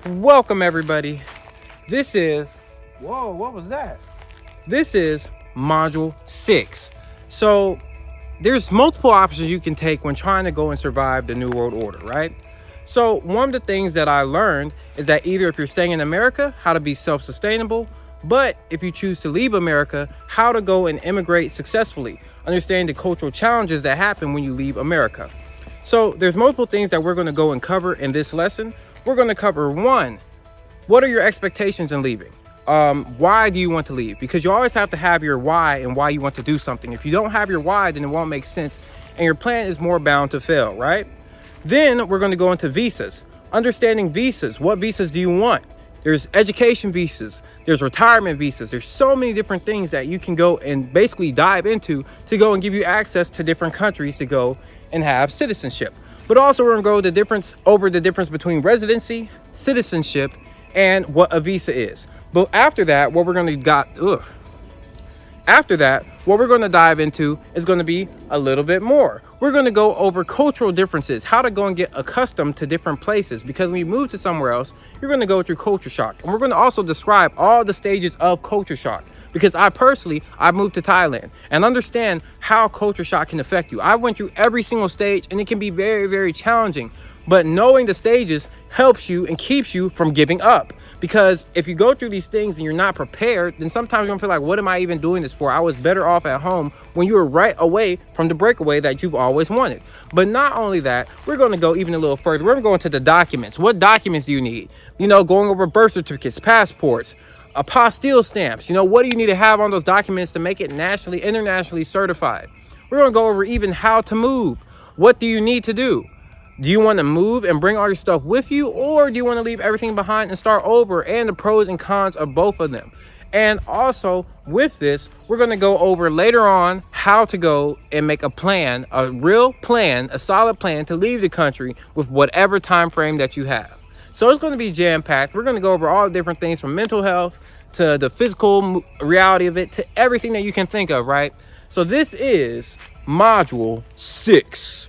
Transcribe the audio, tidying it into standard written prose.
Welcome everybody. This is, whoa, what was that? This is module 6. So there's multiple options you can take when trying to go and survive the New World Order, right? So one of the things that I learned is that either if you're staying in America, how to be self-sustainable, but if you choose to leave America, how to go and immigrate successfully, understanding the cultural challenges that happen when you leave America. So there's multiple things that we're going to go and cover in this lesson. We're going to cover one, what are your expectations in leaving? Why do you want to leave? Because you always have to have your why and why you want to do something. If you don't have your why, then it won't make sense and your plan is more bound to fail, right? Then we're going to go into visas. Understanding visas. What visas do you want? There's education visas. There's retirement visas. There's so many different things that you can go and basically dive into to go and give you access to different countries to go and have citizenship. But also we're going to go over the difference between residency, citizenship, and what a visa is. But after that, what we're going to dive into is going to be a little bit more. We're going to go over cultural differences, how to go and get accustomed to different places, because when you move to somewhere else, you're going to go through culture shock. And we're going to also describe all the stages of culture shock, because I moved to Thailand and understand how culture shock can affect you. I went through every single stage and it can be very, very challenging. But knowing the stages helps you and keeps you from giving up. Because if you go through these things and you're not prepared, then sometimes you're gonna feel like, what am I even doing this for? I was better off at home when you were right away from the breakaway that you've always wanted. But not only that, we're gonna go even a little further. We're gonna go into the documents. What documents do you need? Going over birth certificates, passports, apostille stamps. What do you need to have on those documents to make it nationally, internationally certified? We're gonna go over even how to move. What do you need to do? Do you want to move and bring all your stuff with you, or do you want to leave everything behind and start over, and the pros and cons of both of them? And also with this, we're going to go over later on how to go and make a plan, a real plan, a solid plan to leave the country with whatever time frame that you have. So it's going to be jam-packed. We're going to go over all the different things from mental health to the physical reality of it to everything that you can think of, right? So this is module 6.